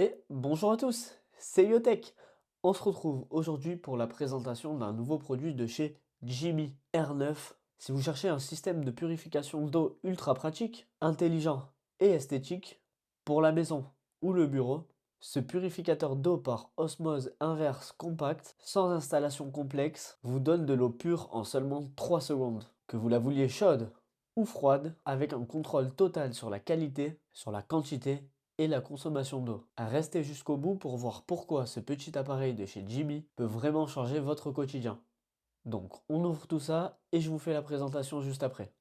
Et bonjour à tous, c'est Yotech. On se retrouve aujourd'hui pour la présentation d'un nouveau produit de chez Jimmy R9. Si vous cherchez un système de purification d'eau ultra pratique, intelligent et esthétique pour la maison ou le bureau, ce purificateur d'eau par osmose inverse compact, sans installation complexe, vous donne de l'eau pure en seulement 3 secondes. Que vous la vouliez chaude ou froide, avec un contrôle total sur la qualité, sur la quantité et la consommation d'eau. Restez jusqu'au bout pour voir pourquoi ce petit appareil de chez Jimmy peut vraiment changer votre quotidien. Donc on ouvre tout ça et je vous fais la présentation juste après.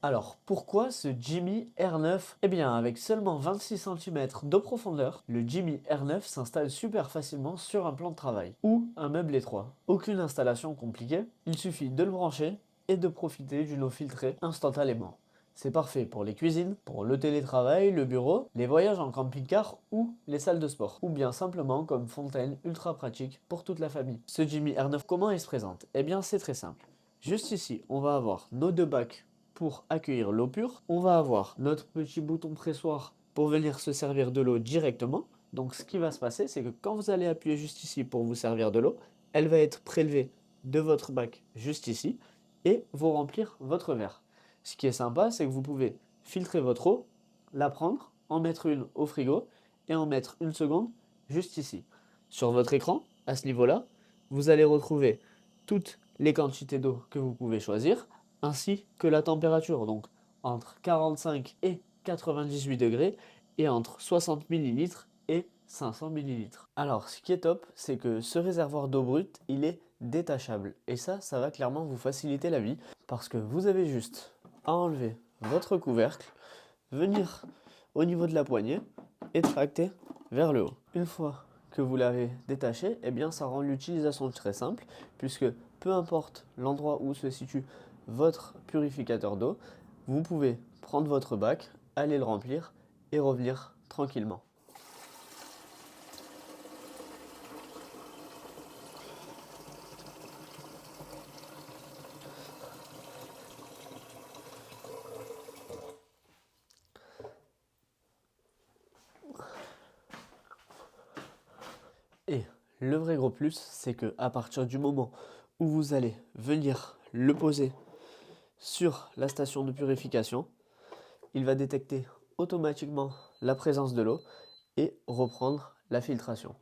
Alors, pourquoi ce Jimmy R9? Eh bien, avec seulement 26 cm de profondeur, le Jimmy R9 s'installe super facilement sur un plan de travail ou un meuble étroit. Aucune installation compliquée, il suffit de le brancher et de profiter d'une eau filtrée instantanément. C'est parfait pour les cuisines, pour le télétravail, le bureau, les voyages en camping-car ou les salles de sport. Ou bien simplement comme fontaine ultra pratique pour toute la famille. Ce Jimmy R9, comment il se présente? Eh bien, c'est très simple. Juste ici, on va avoir nos deux bacs pour accueillir l'eau pure. On va avoir notre petit bouton pressoir pour venir se servir de l'eau directement. Donc ce qui va se passer, c'est que quand vous allez appuyer juste ici pour vous servir de l'eau, elle va être prélevée de votre bac juste ici et vous remplir votre verre. Ce qui est sympa, c'est que vous pouvez filtrer votre eau, la prendre, en mettre une au frigo et en mettre une seconde juste ici. Sur votre écran, à ce niveau-là, vous allez retrouver toutes les quantités d'eau que vous pouvez choisir, ainsi que la température, donc entre 45 et 98 degrés et entre 60 millilitres et 500 millilitres. Alors, ce qui est top, c'est que ce réservoir d'eau brute, il est détachable. Et ça va clairement vous faciliter la vie parce que vous avez juste à enlever votre couvercle, venir au niveau de la poignée et tracter vers le haut. Une fois que vous l'avez détaché, eh bien ça rend l'utilisation très simple puisque peu importe l'endroit où se situe votre purificateur d'eau, vous pouvez prendre votre bac, aller le remplir et revenir tranquillement. Et le vrai gros plus, c'est que à partir du moment où vous allez venir le poser sur la station de purification, il va détecter automatiquement la présence de l'eau et reprendre la filtration.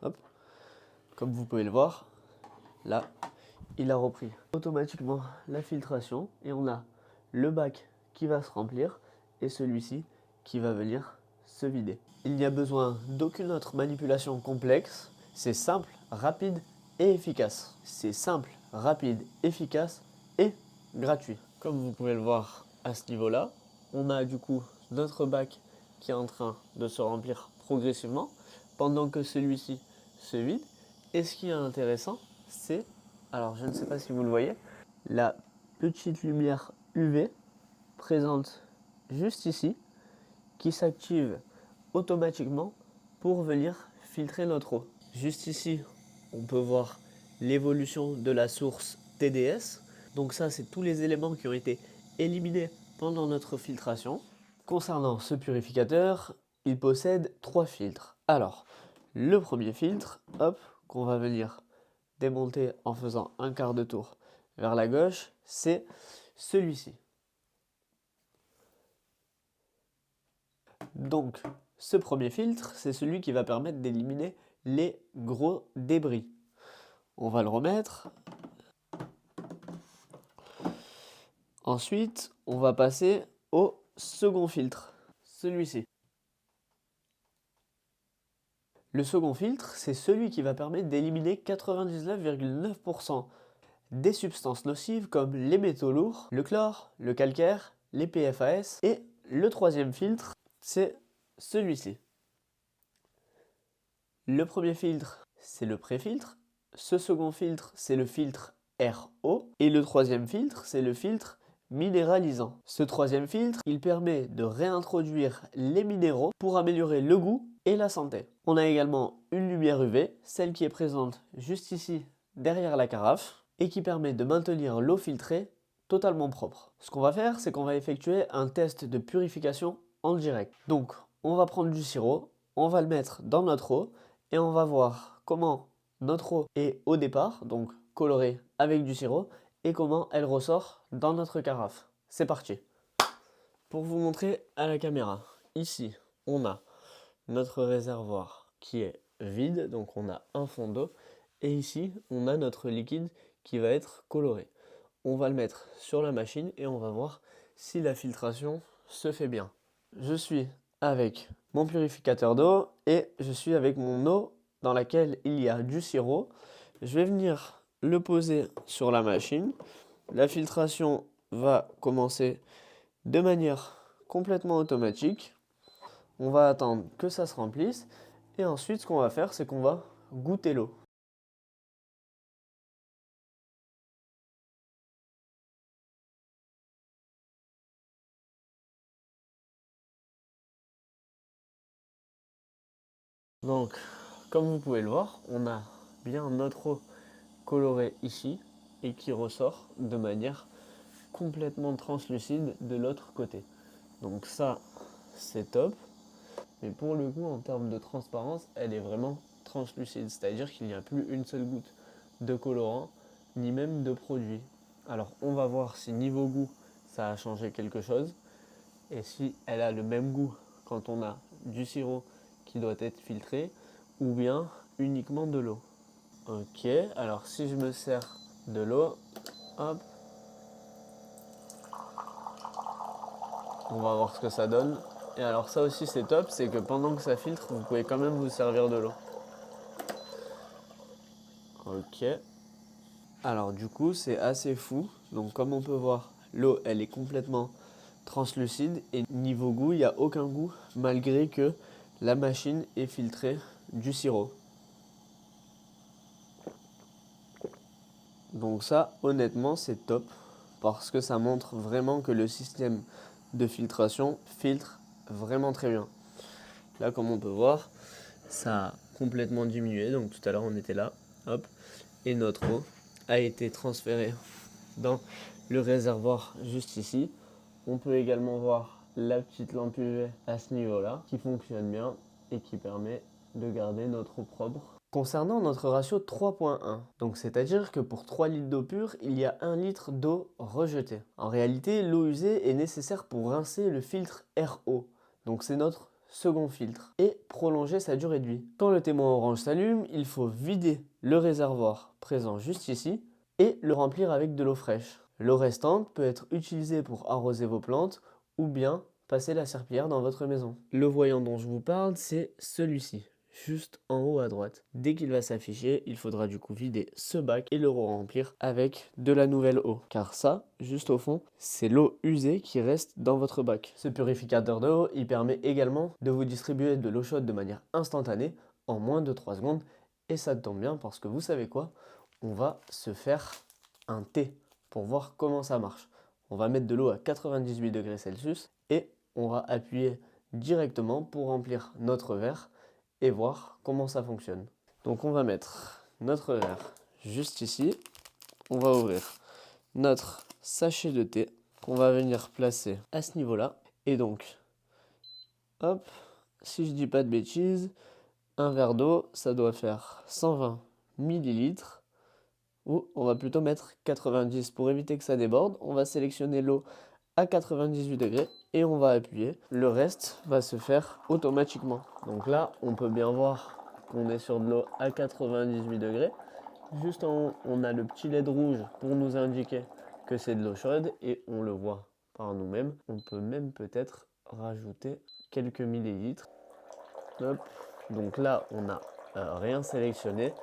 Hop. Comme vous pouvez le voir, là, il a repris automatiquement la filtration et on a le bac qui va se remplir et celui-ci qui va venir se vider. Il n'y a besoin d'aucune autre manipulation complexe, c'est simple, rapide et efficace. C'est simple, rapide, efficace et gratuit. Comme vous pouvez le voir à ce niveau-là, on a du coup notre bac qui est en train de se remplir progressivement pendant que celui-ci se vide. Et ce qui est intéressant, c'est, alors je ne sais pas si vous le voyez, la petite lumière UV présente juste ici qui s'active automatiquement pour venir filtrer notre eau. Juste ici, on peut voir l'évolution de la source TDS. Donc ça, c'est tous les éléments qui ont été éliminés pendant notre filtration. Concernant ce purificateur, il possède 3 filtres. Alors, le premier filtre, hop, qu'on va venir démonter en faisant un quart de tour vers la gauche, c'est celui-ci. Donc, ce premier filtre, c'est celui qui va permettre d'éliminer les gros débris. On va le remettre. Ensuite, on va passer au second filtre, celui-ci. Le second filtre, c'est celui qui va permettre d'éliminer 99,9% des substances nocives comme les métaux lourds, le chlore, le calcaire, les PFAS. Et le troisième filtre, c'est celui-ci. Le premier filtre, c'est le pré-filtre. Ce second filtre, c'est le filtre RO. Et le troisième filtre, c'est le filtre minéralisant. Ce troisième filtre, il permet de réintroduire les minéraux pour améliorer le goût et la santé. On a également une lumière UV, celle qui est présente juste ici derrière la carafe et qui permet de maintenir l'eau filtrée totalement propre. Ce qu'on va faire, c'est qu'on va effectuer un test de purification en direct. Donc, on va prendre du sirop, on va le mettre dans notre eau et on va voir comment notre eau est au départ, donc colorée avec du sirop, et comment elle ressort dans notre carafe. C'est parti. Pour vous montrer à la caméra, ici, on a notre réservoir qui est vide, donc on a un fond d'eau, et ici, on a notre liquide qui va être coloré. On va le mettre sur la machine et on va voir si la filtration se fait bien. Je suis avec mon purificateur d'eau et je suis avec mon eau dans laquelle il y a du sirop. Je vais venir le poser sur la machine. La filtration va commencer de manière complètement automatique. On va attendre que ça se remplisse et ensuite ce qu'on va faire, c'est qu'on va goûter l'eau. Donc, comme vous pouvez le voir, on a bien notre eau colorée ici et qui ressort de manière complètement translucide de l'autre côté. Donc ça, c'est top. Mais pour le coup, en termes de transparence, elle est vraiment translucide. C'est-à-dire qu'il n'y a plus une seule goutte de colorant, ni même de produit. Alors, on va voir si niveau goût, ça a changé quelque chose. Et si elle a le même goût quand on a du sirop qui doit être filtré, ou bien uniquement de l'eau. Ok, alors si je me sers de l'eau, hop, on va voir ce que ça donne. Et alors ça aussi c'est top, c'est que pendant que ça filtre, vous pouvez quand même vous servir de l'eau. Ok. Alors du coup c'est assez fou. Donc comme on peut voir, l'eau elle est complètement translucide et niveau goût, il n'y a aucun goût malgré que la machine ait filtré du sirop. Donc ça honnêtement c'est top parce que ça montre vraiment que le système de filtration filtre vraiment très bien. Là comme on peut voir, ça a complètement diminué. Donc tout à l'heure on était là, hop, et notre eau a été transférée dans le réservoir juste ici. On peut également voir la petite lampe UV à ce niveau-là qui fonctionne bien et qui permet de garder notre eau propre. Concernant notre ratio 3.1, donc c'est-à-dire que pour 3 litres d'eau pure, il y a 1 litre d'eau rejetée. En réalité, l'eau usée est nécessaire pour rincer le filtre RO. Donc c'est notre second filtre et prolonger sa durée de vie. Quand le témoin orange s'allume, il faut vider le réservoir présent juste ici et le remplir avec de l'eau fraîche. L'eau restante peut être utilisée pour arroser vos plantes ou bien passer la serpillière dans votre maison. Le voyant dont je vous parle, c'est celui-ci, juste en haut à droite. Dès qu'il va s'afficher, il faudra du coup vider ce bac et le remplir avec de la nouvelle eau. Car ça, juste au fond, c'est l'eau usée qui reste dans votre bac. Ce purificateur d'eau, il permet également de vous distribuer de l'eau chaude de manière instantanée en moins de 3 secondes. Et ça tombe bien parce que vous savez quoi? On va se faire un thé pour voir comment ça marche. On va mettre de l'eau à 98 degrés Celsius et on va appuyer directement pour remplir notre verre et voir comment ça fonctionne. Donc on va mettre notre verre juste ici. On va ouvrir notre sachet de thé qu'on va venir placer à ce niveau-là. Et donc, hop, si je dis pas de bêtises, un verre d'eau, ça doit faire 120 millilitres. Ou on va plutôt mettre 90 pour éviter que ça déborde. On va sélectionner l'eau à 98 degrés et on va appuyer. Le reste va se faire automatiquement. Donc là, on peut bien voir qu'on est sur de l'eau à 98 degrés. Juste en haut, on a le petit LED rouge pour nous indiquer que c'est de l'eau chaude et on le voit par nous-mêmes. On peut même peut-être rajouter quelques millilitres. Hop. Donc là, on n'a rien sélectionné.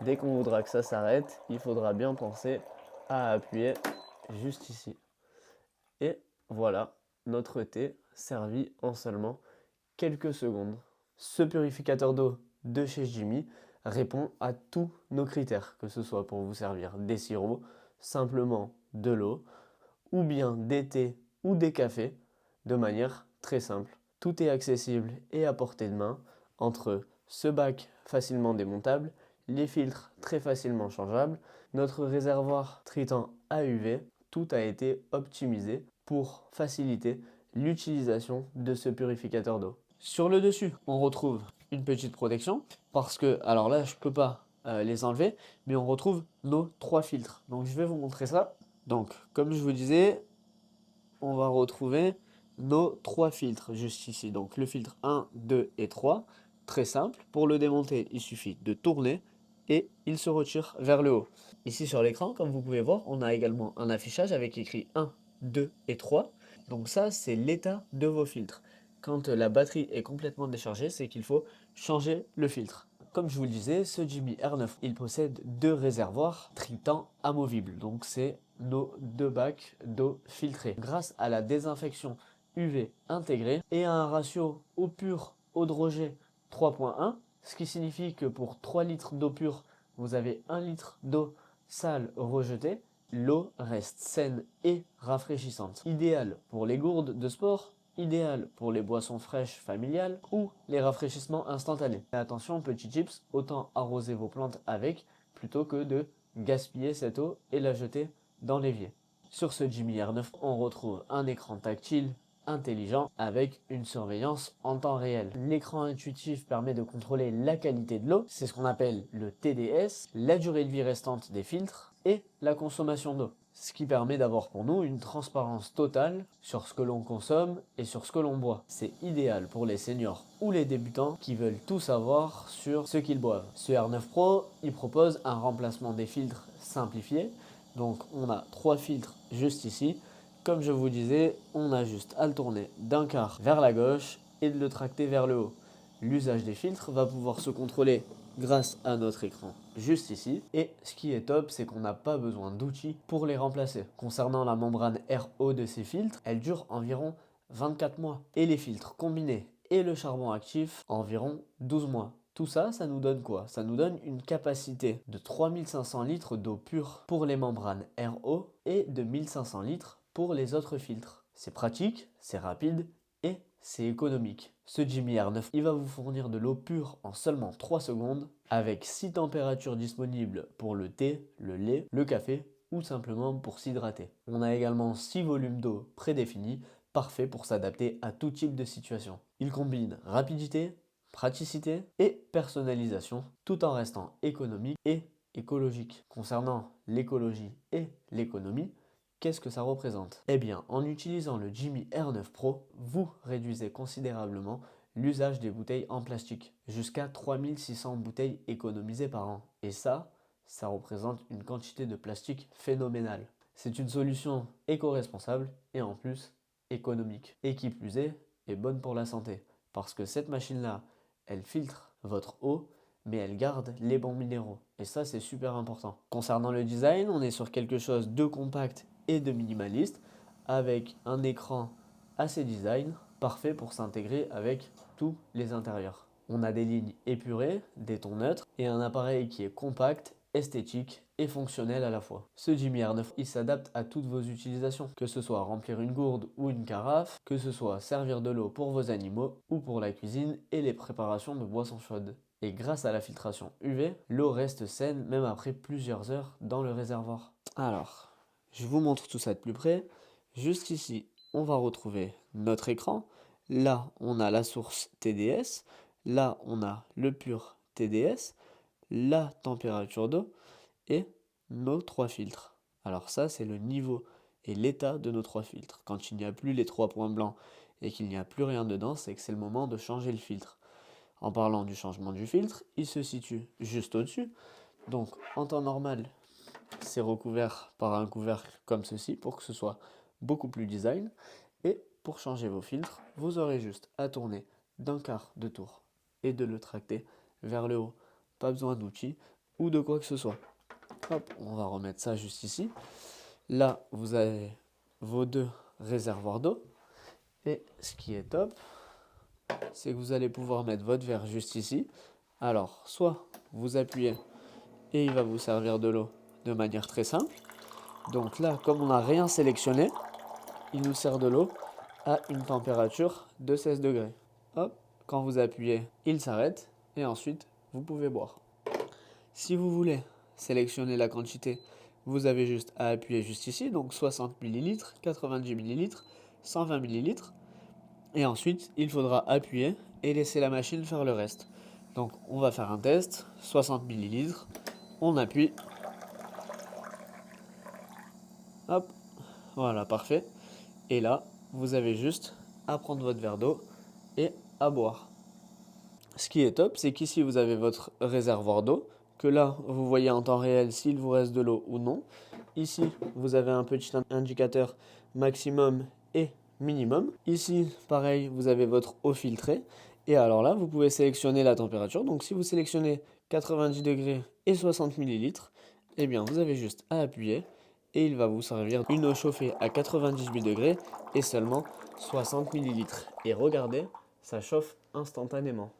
Dès qu'on voudra que ça s'arrête, il faudra bien penser à appuyer juste ici. Et voilà, notre thé servi en seulement quelques secondes. Ce purificateur d'eau de chez Jimmy répond à tous nos critères, que ce soit pour vous servir des sirops, simplement de l'eau, ou bien des thés ou des cafés, de manière très simple. Tout est accessible et à portée de main entre ce bac facilement démontable, les filtres très facilement changeables, notre réservoir Tritan AUV, tout a été optimisé pour faciliter l'utilisation de ce purificateur d'eau. Sur le dessus, on retrouve une petite protection parce que, alors là, je ne peux pas les enlever, mais on retrouve nos 3 filtres. Donc je vais vous montrer ça. Donc, comme je vous disais, on va retrouver nos 3 filtres juste ici. Donc le filtre 1, 2 et 3, très simple. Pour le démonter, il suffit de tourner et il se retire vers le haut. Ici sur l'écran, comme vous pouvez voir, on a également un affichage avec écrit 1, 2 et 3. Donc ça, c'est l'état de vos filtres. Quand la batterie est complètement déchargée, c'est qu'il faut changer le filtre. Comme je vous le disais, ce Jimmy R9, il possède 2 réservoirs Tritan amovibles. Donc c'est nos 2 bacs d'eau filtrée. Grâce à la désinfection UV intégrée et à un ratio eau pure, eau de rejet 3.1, ce qui signifie que pour 3 litres d'eau pure, vous avez 1 litre d'eau sale rejetée. L'eau reste saine et rafraîchissante. Idéal pour les gourdes de sport, idéal pour les boissons fraîches familiales ou les rafraîchissements instantanés. Mais attention, petit tips, autant arroser vos plantes avec plutôt que de gaspiller cette eau et la jeter dans l'évier. Sur ce Jimmy R9, on retrouve un écran tactile intelligent avec une surveillance en temps réel. L'écran intuitif permet de contrôler la qualité de l'eau, c'est ce qu'on appelle le TDS, la durée de vie restante des filtres et la consommation d'eau. Ce qui permet d'avoir pour nous une transparence totale sur ce que l'on consomme et sur ce que l'on boit. C'est idéal pour les seniors ou les débutants qui veulent tout savoir sur ce qu'ils boivent. Ce R9 Pro, il propose un remplacement des filtres simplifié. Donc on a 3 filtres juste ici. Comme je vous disais, on a juste à le tourner d'un quart vers la gauche et de le tracter vers le haut. L'usage des filtres va pouvoir se contrôler grâce à notre écran juste ici. Et ce qui est top, c'est qu'on n'a pas besoin d'outils pour les remplacer. Concernant la membrane RO de ces filtres, elle dure environ 24 mois. Et les filtres combinés et le charbon actif, environ 12 mois. Tout ça, ça nous donne quoi? Ça nous donne une capacité de 3500 litres d'eau pure pour les membranes RO et de 1500 litres pour les autres filtres. C'est pratique, c'est rapide et c'est économique. Ce Jimmy R9, il va vous fournir de l'eau pure en seulement 3 secondes avec 6 températures disponibles pour le thé, le lait, le café ou simplement pour s'hydrater. On a également 6 volumes d'eau prédéfinis, parfaits pour s'adapter à tout type de situation. Il combine rapidité, praticité et personnalisation tout en restant économique et écologique. Concernant l'écologie et l'économie, qu'est-ce que ça représente? Eh bien, en utilisant le Jimmy R9 Pro, vous réduisez considérablement l'usage des bouteilles en plastique. Jusqu'à 3600 bouteilles économisées par an. Et ça représente une quantité de plastique phénoménale. C'est une solution éco-responsable et en plus économique. Et qui plus est bonne pour la santé. Parce que cette machine-là, elle filtre votre eau, mais elle garde les bons minéraux. Et ça, c'est super important. Concernant le design, on est sur quelque chose de compact et de minimaliste, avec un écran assez design, parfait pour s'intégrer avec tous les intérieurs. On a des lignes épurées, des tons neutres, et un appareil qui est compact, esthétique et fonctionnel à la fois. Ce Jimmy R9, il s'adapte à toutes vos utilisations, que ce soit remplir une gourde ou une carafe, que ce soit servir de l'eau pour vos animaux ou pour la cuisine et les préparations de boissons chaudes. Et grâce à la filtration UV, l'eau reste saine même après plusieurs heures dans le réservoir. Alors, je vous montre tout ça de plus près. Juste ici, on va retrouver notre écran. Là, on a la source TDS. Là, on a le pur TDS, la température d'eau et nos 3 filtres. Alors ça, c'est le niveau et l'état de nos 3 filtres. Quand il n'y a plus les 3 points blancs et qu'il n'y a plus rien dedans, c'est que c'est le moment de changer le filtre. En parlant du changement du filtre, il se situe juste au-dessus. Donc, en temps normal, c'est recouvert par un couvercle comme ceci pour que ce soit beaucoup plus design. Et pour changer vos filtres, vous aurez juste à tourner d'un quart de tour et de le tracter vers le haut. Pas besoin d'outils ou de quoi que ce soit. Hop, on va remettre ça juste ici. Là, vous avez vos 2 réservoirs d'eau. Et ce qui est top, c'est que vous allez pouvoir mettre votre verre juste ici. Alors, soit vous appuyez et il va vous servir de l'eau de manière très simple. Donc là, comme on n'a rien sélectionné, il nous sert de l'eau à une température de 16 degrés. Hop, Quand vous appuyez, il s'arrête et ensuite vous pouvez boire. Si vous voulez sélectionner la quantité, vous avez juste à appuyer juste ici, donc 60 ml, 90 ml, 120 ml. Et ensuite, il faudra appuyer et laisser la machine faire le reste. Donc on va faire un test, 60 ml, on appuie. Hop, voilà, parfait. Et là, vous avez juste à prendre votre verre d'eau et à boire. Ce qui est top, c'est qu'ici vous avez votre réservoir d'eau, que là vous voyez en temps réel s'il vous reste de l'eau ou non. Ici, vous avez un petit indicateur maximum et minimum. Ici, pareil, vous avez votre eau filtrée. Et alors là, vous pouvez sélectionner la température. Donc si vous sélectionnez 90 degrés et 60 millilitres, eh bien vous avez juste à appuyer et il va vous servir une eau chauffée à 98 degrés et seulement 60 millilitres. Et regardez, ça chauffe instantanément.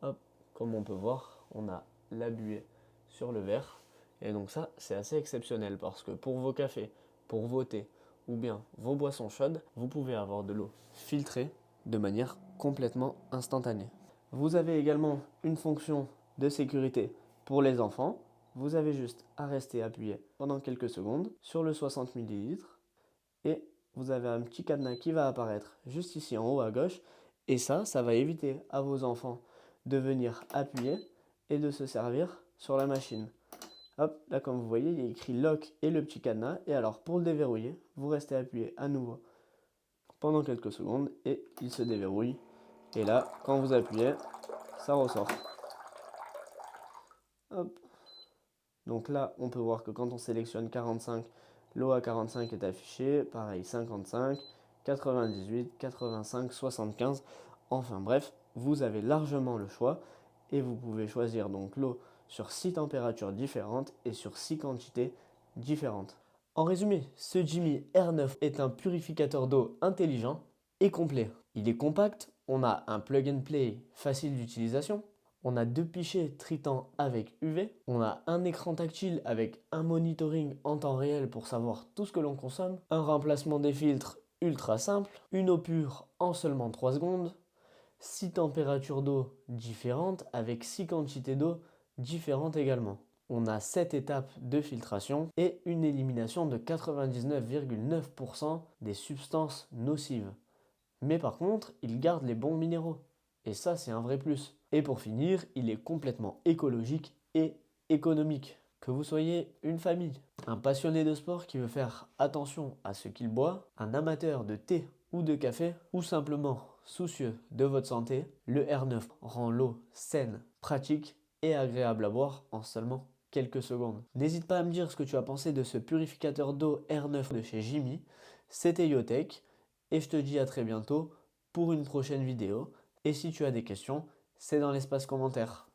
Hop, comme on peut voir, on a la buée sur le verre. Et donc ça, c'est assez exceptionnel parce que pour vos cafés, pour vos thés ou bien vos boissons chaudes, vous pouvez avoir de l'eau filtrée de manière complètement instantanée. Vous avez également une fonction de sécurité pour les enfants. Vous avez juste à rester appuyé pendant quelques secondes sur le 60 ml et vous avez un petit cadenas qui va apparaître juste ici en haut à gauche. Et ça va éviter à vos enfants de venir appuyer et de se servir sur la machine. Hop, là comme vous voyez, il y a écrit lock et le petit cadenas. Et alors pour le déverrouiller, vous restez appuyé à nouveau pendant quelques secondes et il se déverrouille. Et là, quand vous appuyez, ça ressort. Hop. Donc là, on peut voir que quand on sélectionne 45, l'eau à 45 est affichée. Pareil, 55, 98, 85, 75. Enfin bref, vous avez largement le choix et vous pouvez choisir donc l'eau sur 6 températures différentes et sur 6 quantités différentes. En résumé, ce Jimmy R9 est un purificateur d'eau intelligent et complet. Il est compact, on a un plug and play facile d'utilisation, on a 2 pichets Triton avec UV, on a un écran tactile avec un monitoring en temps réel pour savoir tout ce que l'on consomme, un remplacement des filtres ultra simple, une eau pure en seulement 3 secondes, 6 températures d'eau différentes avec 6 quantités d'eau différentes également. On a 7 étapes de filtration et une élimination de 99,9% des substances nocives. Mais par contre, il garde les bons minéraux. Et ça, c'est un vrai plus. Et pour finir, il est complètement écologique et économique. Que vous soyez une famille, un passionné de sport qui veut faire attention à ce qu'il boit, un amateur de thé ou de café, ou simplement soucieux de votre santé, le R9 rend l'eau saine, pratique et agréable à boire en seulement quelques secondes. N'hésite pas à me dire ce que tu as pensé de ce purificateur d'eau R9 de chez Jimmy. C'était Yotech et je te dis à très bientôt pour une prochaine vidéo. Et si tu as des questions, c'est dans l'espace commentaire.